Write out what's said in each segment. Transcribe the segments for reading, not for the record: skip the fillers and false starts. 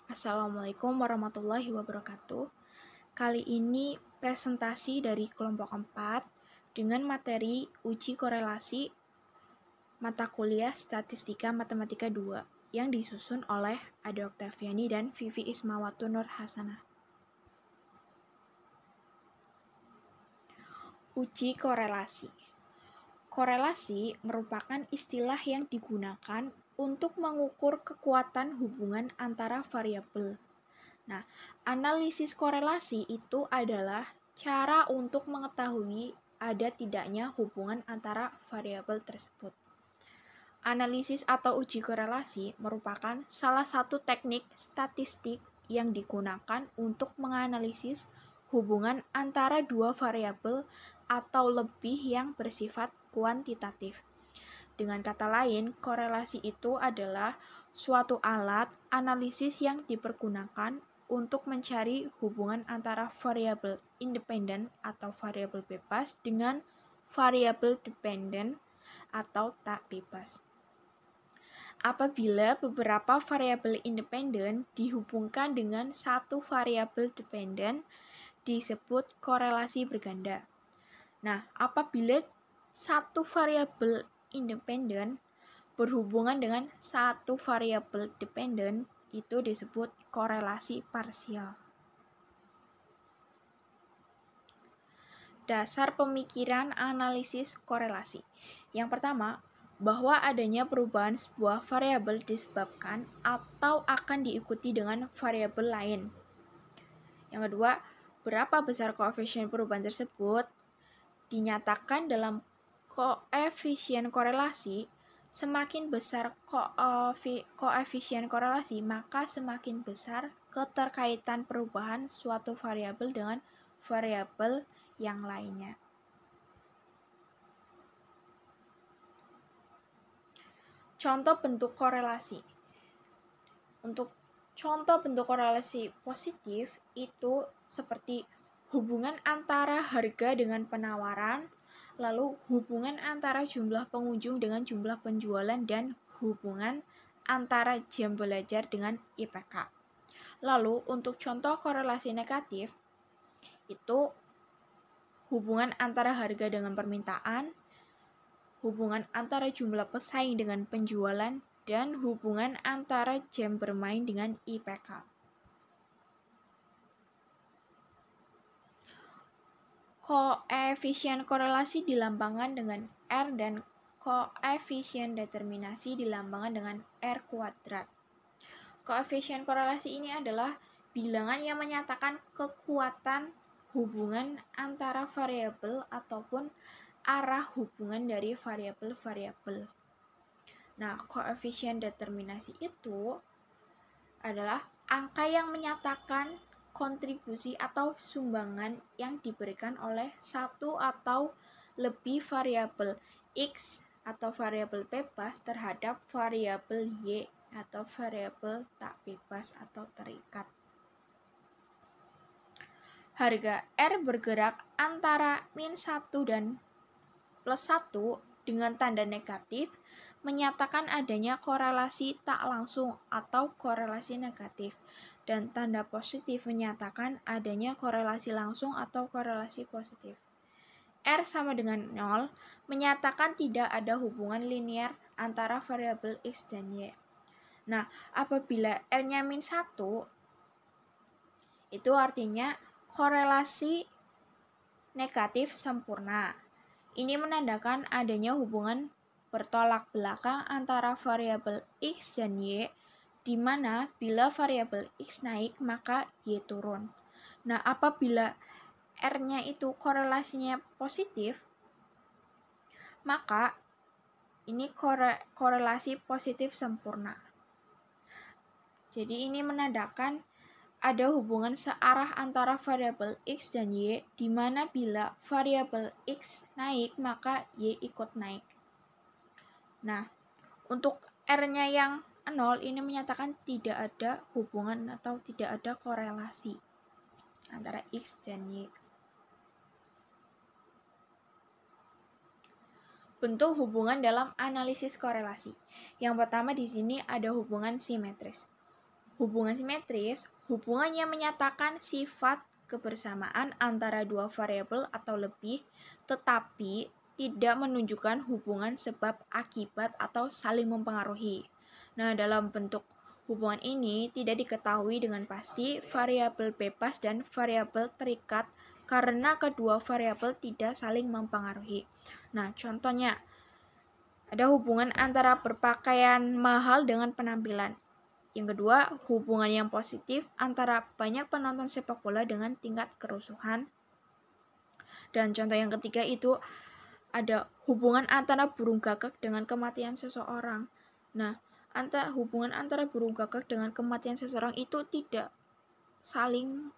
Assalamualaikum warahmatullahi wabarakatuh. Kali ini presentasi dari kelompok 4 dengan materi uji korelasi mata kuliah Statistika Matematika 2 yang disusun oleh Ade Oktaviani dan Vivi Ismawati Nur Hasanah. Uji korelasi. Korelasi merupakan istilah yang digunakan untuk mengukur kekuatan hubungan antara variabel. Nah, analisis korelasi itu adalah cara untuk mengetahui ada tidaknya hubungan antara variabel tersebut. Analisis atau uji korelasi merupakan salah satu teknik statistik yang digunakan untuk menganalisis hubungan antara dua variabel atau lebih yang bersifat kuantitatif. Dengan kata lain, korelasi itu adalah suatu alat analisis yang dipergunakan untuk mencari hubungan antara variabel independen atau variabel bebas dengan variabel dependen atau tak bebas. Apabila beberapa variabel independen dihubungkan dengan satu variabel dependen, disebut korelasi berganda. Nah, apabila satu variabel independen berhubungan dengan satu variabel dependen, itu disebut korelasi parsial. Dasar pemikiran analisis korelasi. Yang pertama, bahwa adanya perubahan sebuah variabel disebabkan atau akan diikuti dengan variabel lain. Yang kedua, berapa besar koefisien perubahan tersebut dinyatakan dalam koefisien korelasi. Semakin besar koefisien korelasi, maka semakin besar keterkaitan perubahan suatu variabel dengan variabel yang lainnya. Contoh bentuk korelasi. Untuk contoh bentuk korelasi positif itu seperti hubungan antara harga dengan penawaran, lalu hubungan antara jumlah pengunjung dengan jumlah penjualan, dan hubungan antara jam belajar dengan IPK. Lalu untuk contoh korelasi negatif, itu hubungan antara harga dengan permintaan, hubungan antara jumlah pesaing dengan penjualan, dan hubungan antara jam bermain dengan IPK. Koefisien korelasi dilambangkan dengan R dan koefisien determinasi dilambangkan dengan R kuadrat. Koefisien korelasi ini adalah bilangan yang menyatakan kekuatan hubungan antara variabel ataupun arah hubungan dari variabel-variabel. Nah, koefisien determinasi itu adalah angka yang menyatakan kontribusi atau sumbangan yang diberikan oleh satu atau lebih variabel X atau variabel bebas terhadap variabel Y atau variabel tak bebas atau terikat. Harga R bergerak antara -1 dan +1 dengan tanda negatif menyatakan adanya korelasi tak langsung atau korelasi negatif, dan tanda positif menyatakan adanya korelasi langsung atau korelasi positif. R sama dengan 0 menyatakan tidak ada hubungan linear antara variabel X dan Y. Nah, apabila R-nya -1, itu artinya korelasi negatif sempurna. Ini menandakan adanya hubungan bertolak belakang antara variabel X dan Y, di mana bila variabel X naik maka Y turun. Nah, apabila R-nya itu korelasinya positif, maka ini korelasi positif sempurna. Jadi ini menandakan ada hubungan searah antara variabel X dan Y, di mana bila variabel X naik maka Y ikut naik. Nah, untuk R-nya yang 0 ini menyatakan tidak ada hubungan atau tidak ada korelasi antara X dan Y. Bentuk hubungan dalam analisis korelasi. Yang pertama di sini ada hubungan simetris. Hubungan simetris, hubungannya menyatakan sifat kebersamaan antara dua variabel atau lebih, tetapi tidak menunjukkan hubungan sebab akibat atau saling mempengaruhi. Nah, dalam bentuk hubungan ini tidak diketahui dengan pasti variabel bebas dan variabel terikat karena kedua variabel tidak saling mempengaruhi. Nah, contohnya ada hubungan antara berpakaian mahal dengan penampilan. Yang kedua, hubungan yang positif antara banyak penonton sepak bola dengan tingkat kerusuhan. Dan contoh yang ketiga itu ada hubungan antara burung gagak dengan kematian seseorang. Nah, hubungan antara burung gagak dengan kematian seseorang itu tidak saling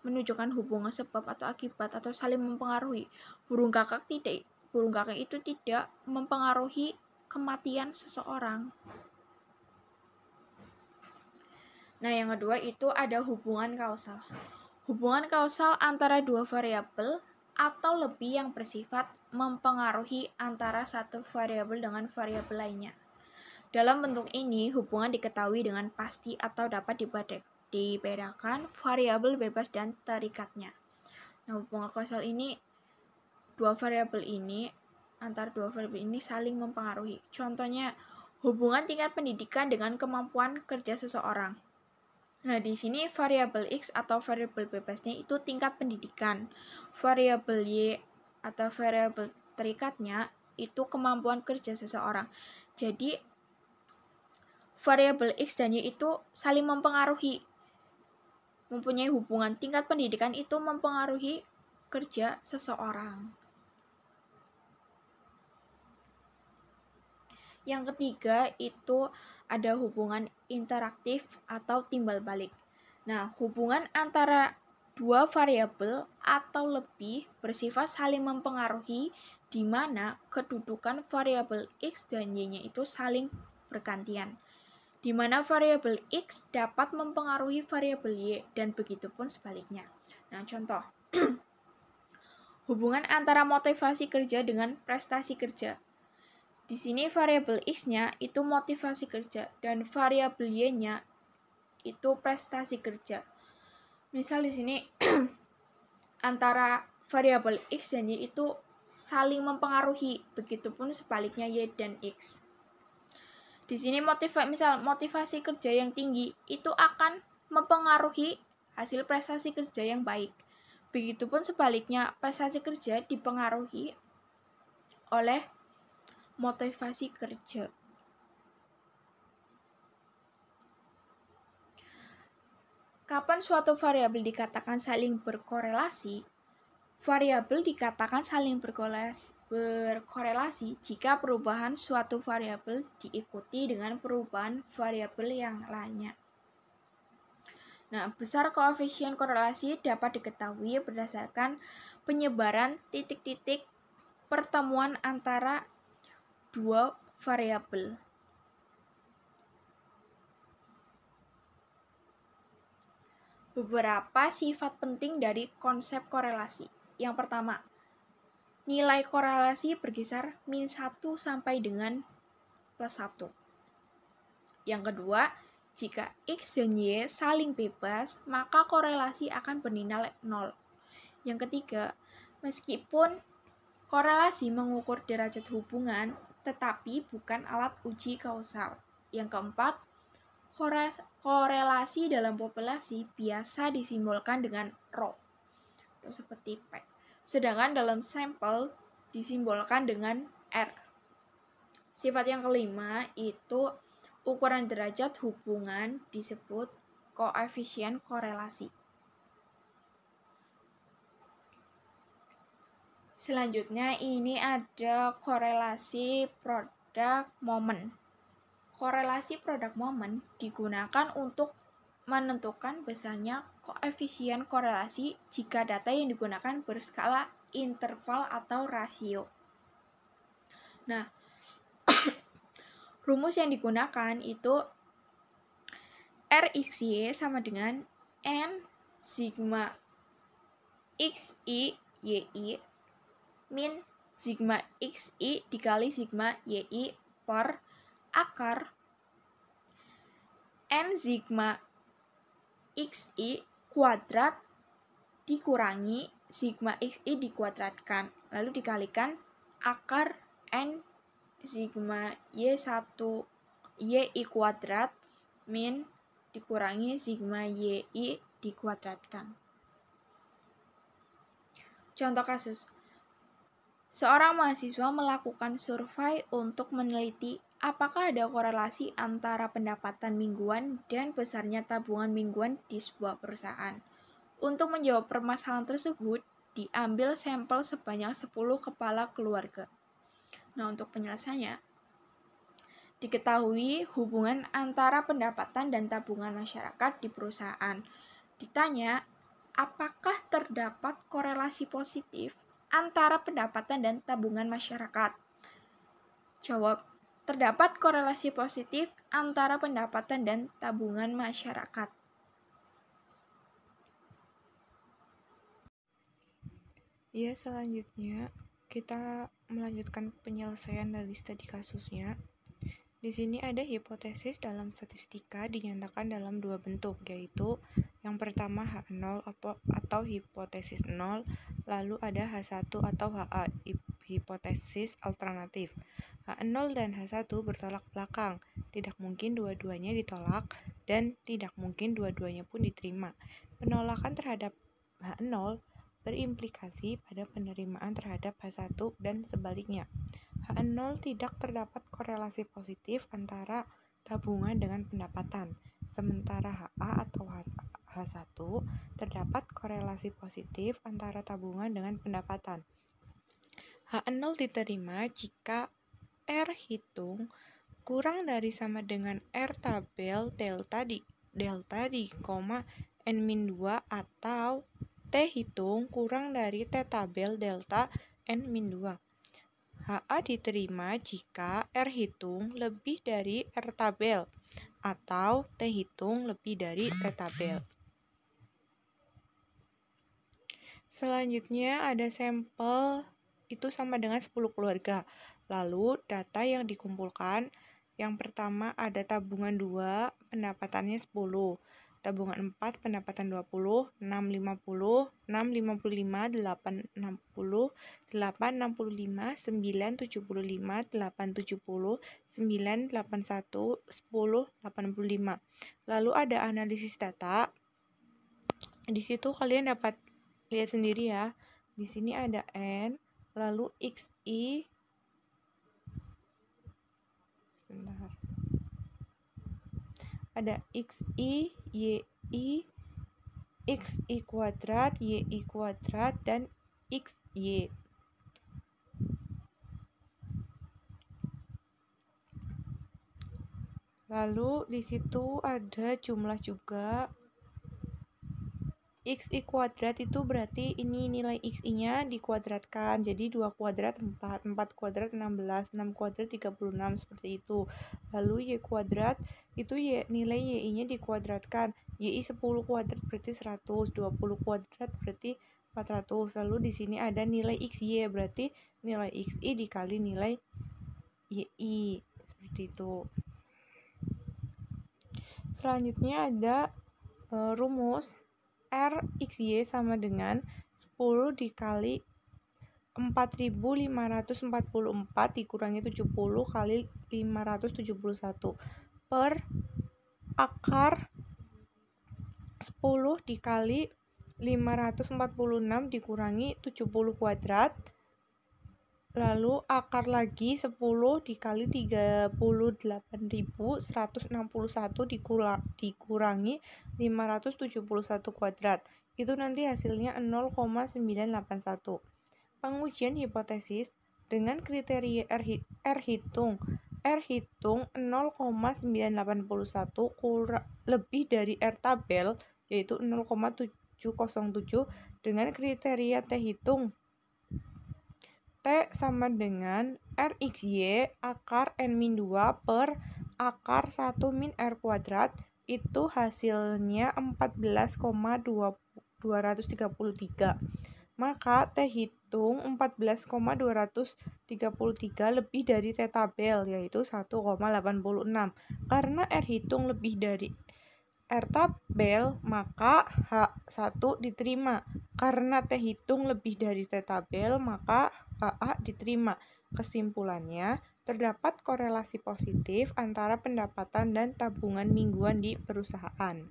menunjukkan hubungan sebab atau akibat atau saling mempengaruhi. Burung gagak itu tidak mempengaruhi kematian seseorang. Nah, yang kedua itu ada hubungan kausal. Hubungan kausal antara dua variabel atau lebih yang bersifat mempengaruhi antara satu variabel dengan variabel lainnya. Dalam bentuk ini, hubungan diketahui dengan pasti atau dapat dibedakan variabel bebas dan terikatnya. Nah, hubungan kausal ini antara dua variabel ini saling mempengaruhi. Contohnya, hubungan tingkat pendidikan dengan kemampuan kerja seseorang. Nah, di sini variabel X atau variabel bebasnya itu tingkat pendidikan. Variabel Y atau variabel terikatnya itu kemampuan kerja seseorang. Jadi, variabel X dan Y itu saling mempengaruhi. Mempunyai hubungan tingkat pendidikan itu mempengaruhi kerja seseorang. Yang ketiga itu ada hubungan interaktif atau timbal balik. Nah, hubungan antara dua variabel atau lebih bersifat saling mempengaruhi di mana kedudukan variabel X dan Y-nya itu saling bergantian. Di mana variabel X dapat mempengaruhi variabel Y dan begitu pun sebaliknya. Nah, contoh. Hubungan antara motivasi kerja dengan prestasi kerja. Di sini variabel X-nya itu motivasi kerja dan variabel Y-nya itu prestasi kerja. Misal di sini antara variabel X dan Y itu saling mempengaruhi, begitupun sebaliknya Y dan X. Di sini motivasi kerja yang tinggi itu akan mempengaruhi hasil prestasi kerja yang baik. Begitupun sebaliknya, prestasi kerja dipengaruhi oleh motivasi kerja. Kapan suatu variabel dikatakan saling berkorelasi? Variabel dikatakan saling berkorelasi jika perubahan suatu variabel diikuti dengan perubahan variabel yang lainnya. Nah, besar koefisien korelasi dapat diketahui berdasarkan penyebaran titik-titik pertemuan antara dua variabel. Beberapa sifat penting dari konsep korelasi. Yang pertama, nilai korelasi berkisar -1 sampai dengan +1. Yang kedua, jika X dan Y saling bebas, maka korelasi akan bernilai 0. Yang ketiga, meskipun korelasi mengukur derajat hubungan, tetapi bukan alat uji kausal. Yang keempat, korelasi dalam populasi biasa disimbolkan dengan rho atau seperti P. Sedangkan dalam sampel disimbolkan dengan R. Sifat yang kelima itu ukuran derajat hubungan disebut koefisien korelasi. Selanjutnya ini ada korelasi produk momen. Korelasi produk momen digunakan untuk menentukan besarnya koefisien korelasi jika data yang digunakan berskala interval atau rasio. Nah, rumus yang digunakan itu RXY sama dengan N sigma XI YI min sigma XI dikali sigma YI per akar N sigma XI kuadrat dikurangi sigma XI dikuadratkan, lalu dikalikan akar N sigma Y1 YI kuadrat min dikurangi sigma YI dikuadratkan. Contoh kasus. Seorang mahasiswa melakukan survei untuk meneliti apakah ada korelasi antara pendapatan mingguan dan besarnya tabungan mingguan di sebuah perusahaan. Untuk menjawab permasalahan tersebut, diambil sampel sebanyak 10 kepala keluarga. Nah, untuk penyelesaiannya, diketahui hubungan antara pendapatan dan tabungan masyarakat di perusahaan. Ditanya, apakah terdapat korelasi positif antara pendapatan dan tabungan masyarakat? Jawab, terdapat korelasi positif antara pendapatan dan tabungan masyarakat. Ya, selanjutnya kita melanjutkan penyelesaian dari studi kasusnya. Di sini ada hipotesis dalam statistika dinyatakan dalam dua bentuk, yaitu yang pertama H0 atau hipotesis 0, lalu ada H1 atau HA, hipotesis alternatif. H0 dan H1 bertolak belakang, tidak mungkin dua-duanya ditolak dan tidak mungkin dua-duanya pun diterima. Penolakan terhadap H0 berimplikasi pada penerimaan terhadap H1 dan sebaliknya. H0 tidak terdapat korelasi positif antara tabungan dengan pendapatan, sementara HA atau H1 terdapat korelasi positif antara tabungan dengan pendapatan. H0 diterima jika R hitung kurang dari sama dengan R tabel delta di N-2 atau T hitung kurang dari T tabel delta N-2. HA diterima jika R hitung lebih dari R tabel atau T hitung lebih dari T tabel. Selanjutnya ada sampel itu sama dengan 10 keluarga. Lalu data yang dikumpulkan, yang pertama ada tabungan 2, pendapatannya 10. Tabungan 4, pendapatan 20, 6, 50, 6, 55, 8, 60, 8, 65, 9, 75, 8, 70, 9, 81, 10, 85. Lalu ada analisis data. Di situ kalian dapat lihat sendiri ya. Di sini ada N, lalu XI. Sebentar. Ada XI, YI, XI kuadrat, YI kuadrat, dan XY. Lalu di situ ada jumlah juga. XI kuadrat itu berarti ini nilai XI-nya dikuadratkan. Jadi 2 kuadrat 4, 4 kuadrat 16, 6 kuadrat 36, seperti itu. Lalu Y kuadrat itu nilai YI-nya dikuadratkan. YI 10 kuadrat berarti 100, 20 kuadrat berarti 400. Lalu di sini ada nilai XY, berarti nilai XI dikali nilai YI. Seperti itu. Selanjutnya ada rumus RXY sama dengan 10 dikali 4544 dikurangi 70 kali 571 per akar 10 dikali 546 dikurangi 70 kuadrat, lalu akar lagi 10 dikali 38.161 dikurangi 571 kuadrat. Itu nanti hasilnya 0,981. Pengujian hipotesis dengan kriteria R hitung 0,981 lebih dari R tabel, yaitu 0,707, dengan kriteria T hitung T sama dengan RXY akar N-2 per akar 1 min R kuadrat, itu hasilnya 14,233. Maka T hitung 14,233 lebih dari T tabel, yaitu 1,86. Karena R hitung lebih dari R tabel, maka H1 diterima. Karena T hitung lebih dari T tabel, maka HA diterima. Kesimpulannya, terdapat korelasi positif antara pendapatan dan tabungan mingguan di perusahaan.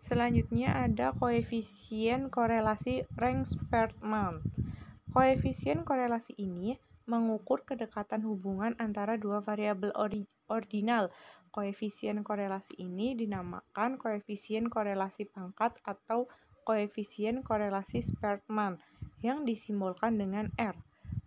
Selanjutnya ada koefisien korelasi ranks per month. Koefisien korelasi ini mengukur kedekatan hubungan antara dua variabel ordinal. Koefisien korelasi ini dinamakan koefisien korelasi pangkat atau koefisien korelasi Spearman yang disimbolkan dengan R.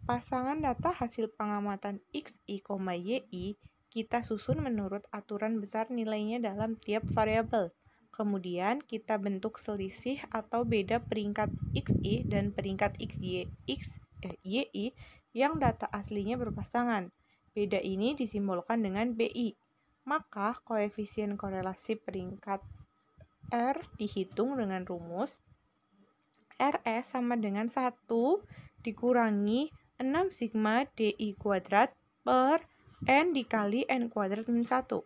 Pasangan data hasil pengamatan XI, YI kita susun menurut aturan besar nilainya dalam tiap variabel. Kemudian kita bentuk selisih atau beda peringkat XI dan peringkat YI yang data aslinya berpasangan. Beda ini disimbolkan dengan BI. Maka koefisien korelasi peringkat R dihitung dengan rumus RS sama dengan 1 dikurangi 6 sigma DI kuadrat per N dikali N kuadrat min 1.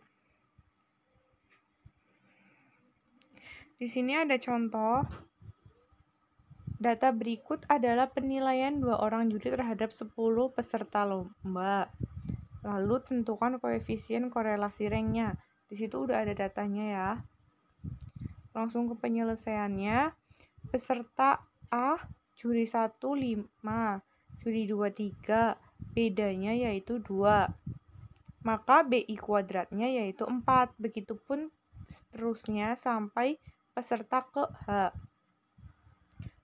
Di sini ada contoh. Data berikut adalah penilaian 2 orang juri terhadap 10 peserta lomba. Lalu tentukan koefisien korelasi ranknya. Di situ udah ada datanya ya. Langsung ke penyelesaiannya. Peserta A, juri 1 5, juri 2 3. Bedanya yaitu 2. Maka BI kuadratnya yaitu 4. Begitupun seterusnya sampai peserta ke H.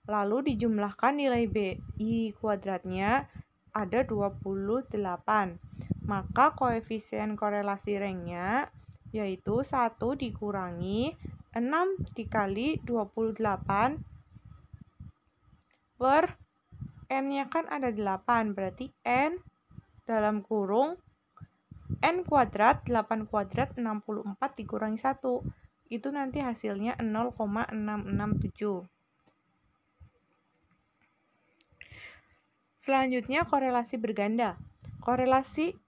Lalu dijumlahkan nilai BI kuadratnya ada 28. Maka koefisien korelasi ranknya yaitu 1 dikurangi 6 dikali 28 per N-nya kan ada 8. Berarti N dalam kurung N kuadrat 8 kuadrat 64 dikurangi 1. Itu nanti hasilnya 0,667. Selanjutnya korelasi berganda.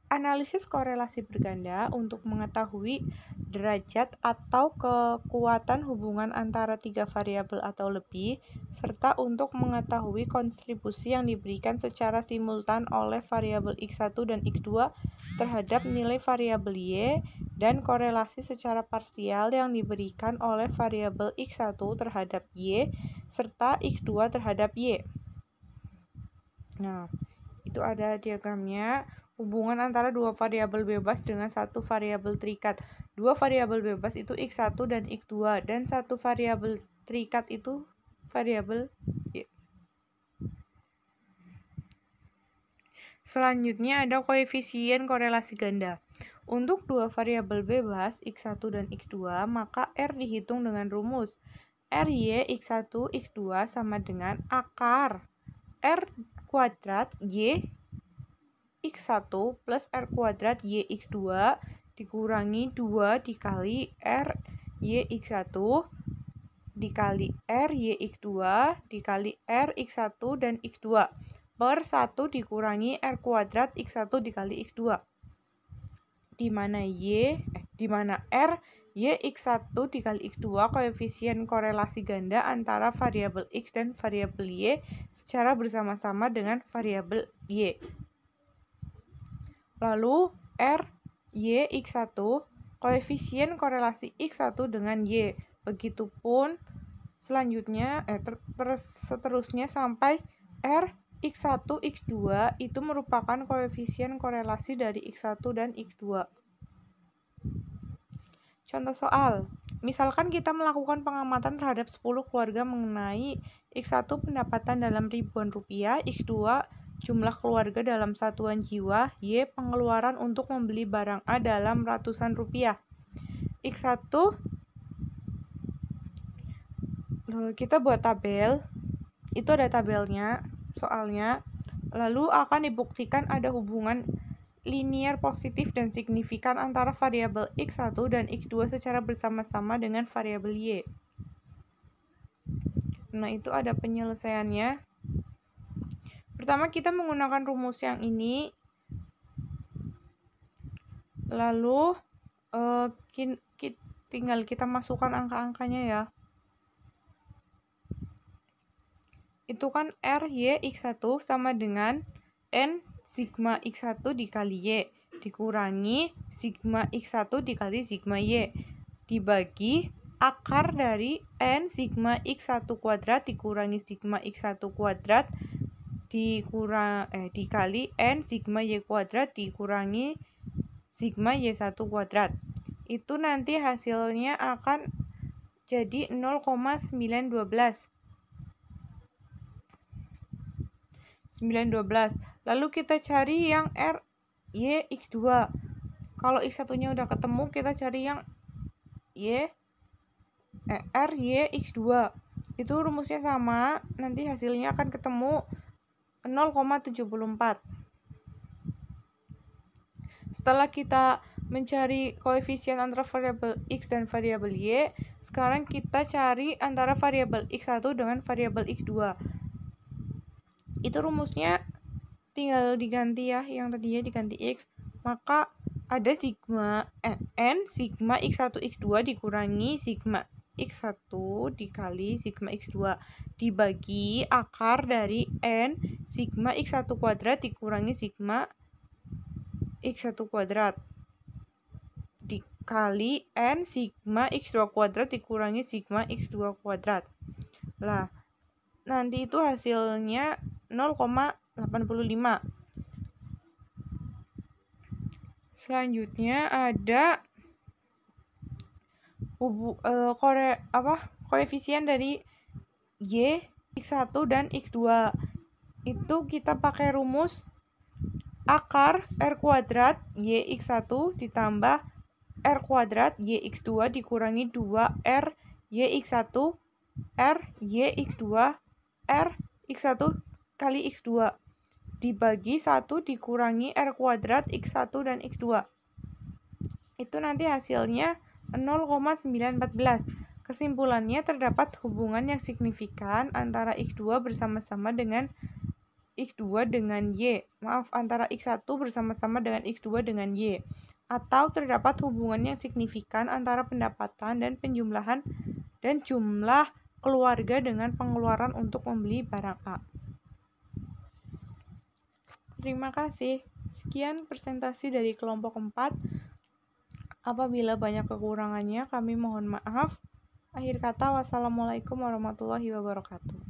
Analisis korelasi berganda untuk mengetahui derajat atau kekuatan hubungan antara 3 variabel atau lebih, serta untuk mengetahui kontribusi yang diberikan secara simultan oleh variabel X1 dan X2 terhadap nilai variabel Y, dan korelasi secara parsial yang diberikan oleh variabel X1 terhadap Y, serta X2 terhadap Y. Nah, itu ada diagramnya. Hubungan antara dua variabel bebas dengan satu variabel terikat. Dua variabel bebas itu X1 dan X2, dan satu variabel terikat itu variabel Y. Selanjutnya ada koefisien korelasi ganda. Untuk dua variabel bebas X1 dan X2, maka R dihitung dengan rumus RY X1 X2 sama dengan akar R kuadrat Y X1 plus R kuadrat Y X2 dikurangi 2 dikali R Y X1 dikali R Y X2 dikali R X1 dan X2 per 1 dikurangi R kuadrat X1 dikali X2. Di mana R Y X1 dikali X2 koefisien korelasi ganda antara variabel X dan variabel Y secara bersama-sama dengan variabel Y. Lalu R Y X1 koefisien korelasi X1 dengan Y. Begitupun selanjutnya seterusnya sampai R X1 X2 itu merupakan koefisien korelasi dari X1 dan X2. Contoh soal, misalkan kita melakukan pengamatan terhadap 10 keluarga mengenai X1 pendapatan dalam ribuan rupiah, X2 jumlah keluarga dalam satuan jiwa, Y pengeluaran untuk membeli barang A dalam ratusan rupiah. X1 kita buat tabel, itu ada tabelnya, soalnya. Lalu akan dibuktikan ada hubungan linear positif dan signifikan antara variabel X1 dan X2 secara bersama-sama dengan variabel Y. Nah, itu ada penyelesaiannya. Pertama kita menggunakan rumus yang ini. Lalu tinggal kita masukkan angka-angkanya ya. Itu kan R Y X1 sama dengan N sigma X1 dikali Y dikurangi sigma X1 dikali sigma Y dibagi akar dari N sigma X1 kuadrat dikurangi sigma X1 kuadrat dikali N sigma Y kuadrat dikurangi sigma Y1 kuadrat. Itu nanti hasilnya akan jadi 0,912. Lalu kita cari yang R Y X2. Kalau X1-nya udah ketemu, kita cari yang R Y X2. Itu rumusnya sama, nanti hasilnya akan ketemu 0,74. Setelah kita mencari koefisien antara variabel X dan variabel Y, sekarang kita cari antara variabel X1 dengan variabel X2. Itu rumusnya tinggal diganti ya, yang tadinya diganti X, maka ada sigma N sigma X1 X2 dikurangi sigma X1 dikali sigma X2 dibagi akar dari N sigma X1 kuadrat dikurangi sigma X1 kuadrat dikali N sigma X2 kuadrat dikurangi sigma X2 kuadrat. Lah, nanti itu hasilnya 0,85. Selanjutnya ada koefisien dari Y, X1 dan X2. Itu kita pakai rumus akar R kuadrat Y X1 ditambah R kuadrat Y X2 dikurangi 2R Y X1 R Y X2 R X1 kali X2 dibagi 1 dikurangi R kuadrat X1 dan X2. Itu nanti hasilnya 0,914. Kesimpulannya terdapat hubungan yang signifikan antara X2 bersama-sama dengan X2 dengan Y. Antara X1 bersama-sama dengan X2 dengan Y. Atau terdapat hubungan yang signifikan antara pendapatan dan penjumlahan dan jumlah keluarga dengan pengeluaran untuk membeli barang A. Terima kasih. Sekian presentasi dari kelompok 4. Apabila banyak kekurangannya, kami mohon maaf. Akhir kata, wassalamualaikum warahmatullahi wabarakatuh.